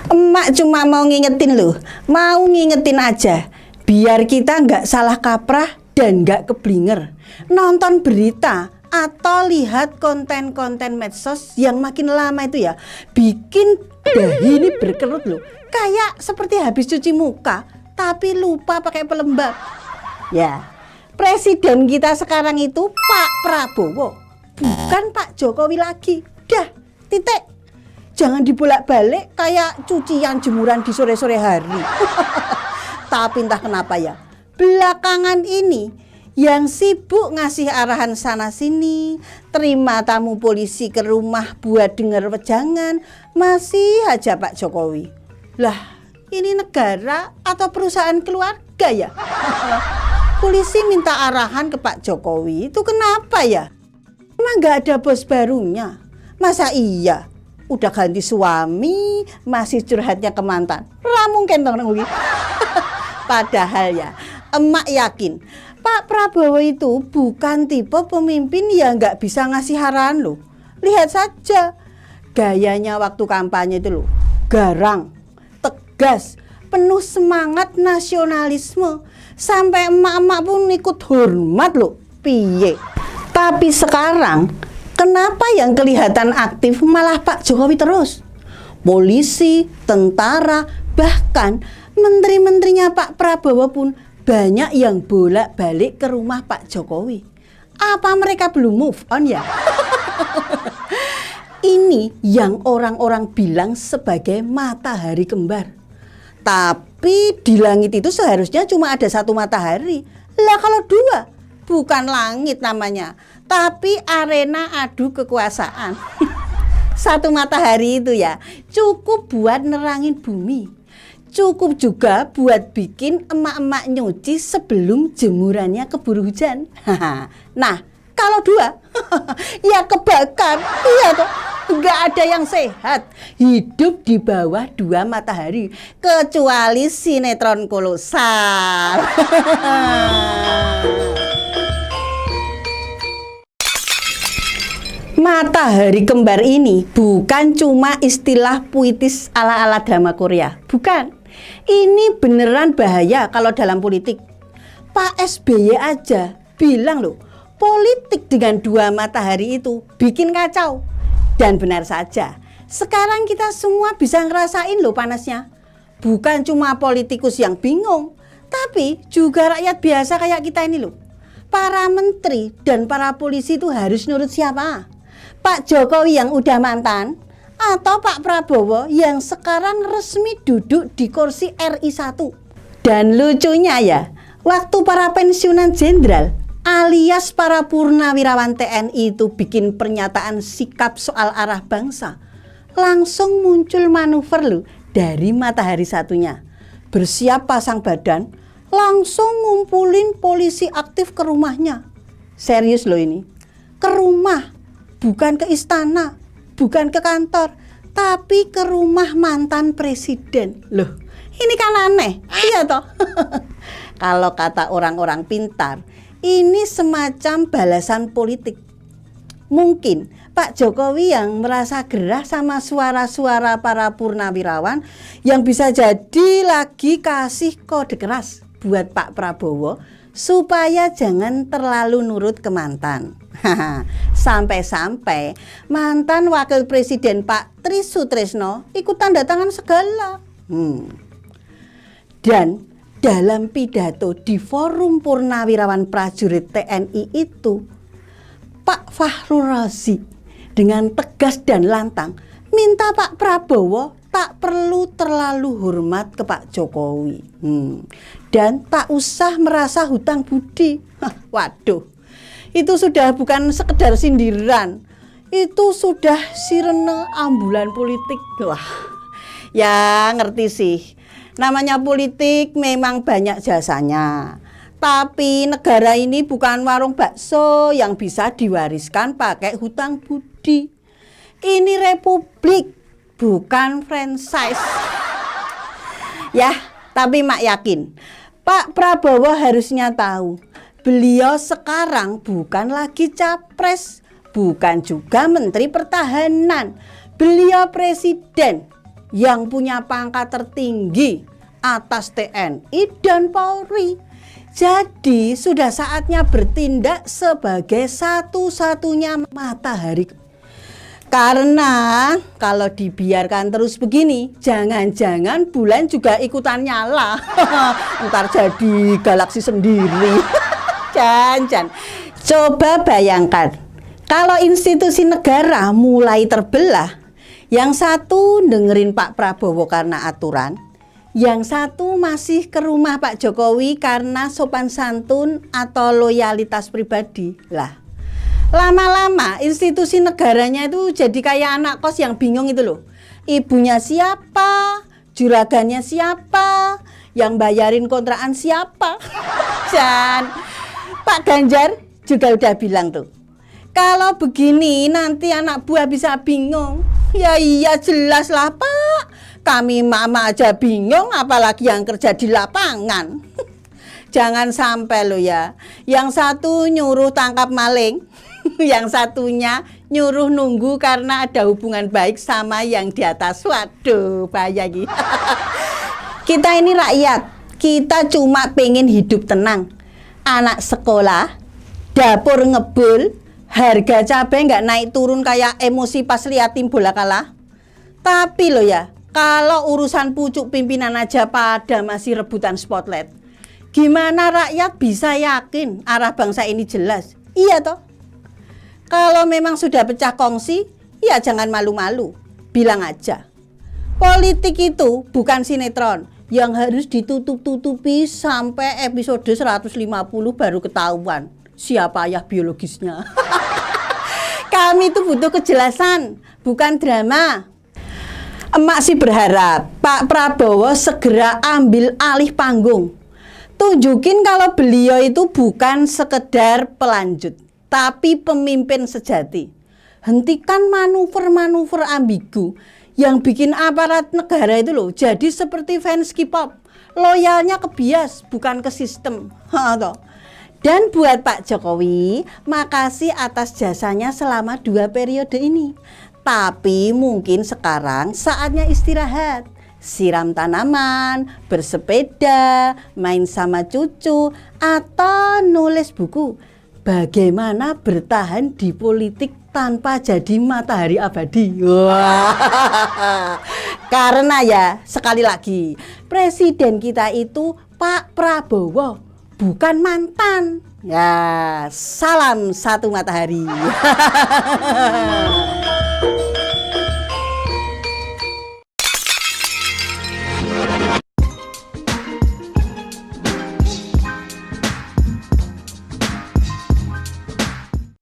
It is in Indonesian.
Emak cuma mau ngingetin loh, mau ngingetin aja, biar kita nggak salah kaprah dan nggak keblinger nonton berita atau lihat konten-konten medsos yang makin lama itu ya bikin dahi ini berkerut loh, kayak seperti habis cuci muka tapi lupa pakai pelembab. Ya, presiden kita sekarang itu Pak Prabowo, bukan Pak Jokowi lagi. Dah, titik. Jangan dibolak-balik kayak cucian jemuran di sore-sore hari. Tapi entah kenapa ya, belakangan ini yang sibuk ngasih arahan sana sini, terima tamu polisi ke rumah buat denger wejangan, masih aja Pak Jokowi. Lah, ini negara atau perusahaan keluarga ya? Polisi minta arahan ke Pak Jokowi, itu kenapa ya? Emang gak ada bos barunya? Masa iya? Udah ganti suami, masih curhatnya ke mantan. Lah mungkin dong. Padahal ya, emak yakin Pak Prabowo itu bukan tipe pemimpin yang gak bisa ngasih arahan loh. Lihat saja gayanya waktu kampanye itu loh, garang, tegas, penuh semangat nasionalisme, sampai emak-emak pun ikut hormat loh. Piye? Tapi sekarang kenapa yang kelihatan aktif malah Pak Jokowi terus? Polisi, tentara, bahkan menteri-menterinya Pak Prabowo pun banyak yang bolak-balik ke rumah Pak Jokowi. Apa mereka belum move on ya? Ini yang orang-orang bilang sebagai matahari kembar. Tapi di langit itu seharusnya cuma ada satu matahari. Lah kalau dua, bukan langit namanya, tapi arena adu kekuasaan. Satu matahari itu ya cukup buat nerangin bumi, cukup juga buat bikin emak-emak nyuci sebelum jemurannya keburu hujan. Nah, kalau dua, ya kebakar. Iya toh, nggak ada yang sehat hidup di bawah dua matahari, kecuali sinetron kolosal. Matahari kembar ini bukan cuma istilah puitis ala-ala drama Korea. Bukan. Ini beneran bahaya kalau dalam politik. Pak SBY aja bilang loh, politik dengan dua matahari itu bikin kacau. Dan benar saja, sekarang kita semua bisa ngerasain loh panasnya. Bukan cuma politikus yang bingung, tapi juga rakyat biasa kayak kita ini loh. Para menteri dan para polisi itu harus nurut siapa? Pak Jokowi yang udah mantan atau Pak Prabowo yang sekarang resmi duduk di kursi RI 1. Dan lucunya ya, waktu para pensiunan jenderal alias para purnawirawan TNI itu bikin pernyataan sikap soal arah bangsa, langsung muncul manuver loh dari matahari satunya. Bersiap pasang badan, langsung ngumpulin polisi aktif ke rumahnya. Serius loh ini, ke rumah. Bukan ke istana, bukan ke kantor, tapi ke rumah mantan presiden. Loh, ini kan aneh, iya toh? Kalau kata orang-orang pintar, ini semacam balasan politik. Mungkin Pak Jokowi yang merasa gerah sama suara-suara para purnawirawan yang bisa jadi lagi kasih kode keras buat Pak Prabowo supaya jangan terlalu nurut ke mantan. Sampai-sampai mantan wakil presiden Pak Tri Sutrisno ikut tanda tangan segala. Dan dalam pidato di forum purnawirawan prajurit TNI itu, Pak Fakhrul Razi dengan tegas dan lantang minta Pak Prabowo tak perlu terlalu hormat ke Pak Jokowi, dan tak usah merasa hutang budi. Waduh, itu sudah bukan sekedar sindiran, itu sudah sirene ambulan politik. Wah, ya ngerti sih, namanya politik memang banyak jasanya. Tapi negara ini bukan warung bakso yang bisa diwariskan pakai hutang budi. Ini republik, bukan franchise. Ya, tapi mak yakin Pak Prabowo harusnya tahu, beliau sekarang bukan lagi capres, bukan juga menteri pertahanan. Beliau presiden. yang punya pangkat tertinggi atas TNI dan Polri. Jadi sudah saatnya bertindak sebagai satu-satunya matahari. Karena kalau dibiarkan terus begini, jangan-jangan bulan juga ikutan nyala. Ntar jadi galaksi sendiri. Jangan. Coba bayangkan, kalau institusi negara mulai terbelah, yang satu dengerin Pak Prabowo karena aturan, yang satu masih ke rumah Pak Jokowi karena sopan santun atau loyalitas pribadi. Lah, lama-lama institusi negaranya itu jadi kayak anak kos yang bingung itu loh. Ibunya siapa? Juragannya siapa? Yang bayarin kontrakan siapa? Dan Pak Ganjar juga udah bilang tuh, kalau begini nanti anak buah bisa bingung. Ya iya jelas lah Pak, kami mama aja bingung apalagi yang kerja di lapangan. Jangan sampai lo ya, yang satu nyuruh tangkap maling, yang satunya nyuruh nunggu karena ada hubungan baik sama yang di atas. Waduh, bahaya gitu. Kita ini rakyat, kita cuma pengen hidup tenang. Anak sekolah, dapur ngebul, harga cabai nggak naik turun kayak emosi pas liatin bola kalah. Tapi lo ya, kalau urusan pucuk pimpinan aja pada masih rebutan spotlight, gimana rakyat bisa yakin arah bangsa ini jelas? Iya toh? Kalau memang sudah pecah kongsi, ya jangan malu-malu, bilang aja. Politik itu bukan sinetron yang harus ditutup-tutupi sampai episode 150 baru ketahuan siapa ayah biologisnya. Kami itu butuh kejelasan, bukan drama. Emak sih berharap Pak Prabowo segera ambil alih panggung. Tunjukin kalau beliau itu bukan sekedar pelanjut, tapi pemimpin sejati. Hentikan manuver-manuver ambigu yang bikin aparat negara itu loh jadi seperti fans K-pop, loyalnya ke bias bukan ke sistem. Dan buat Pak Jokowi, makasih atas jasanya selama 2 periode ini. Tapi mungkin sekarang saatnya istirahat, siram tanaman, bersepeda, main sama cucu, atau nulis buku bagaimana bertahan di politik tanpa jadi matahari abadi. Wah. Karena ya, sekali lagi, presiden kita itu Pak Prabowo, bukan mantan. Ya, salam satu matahari.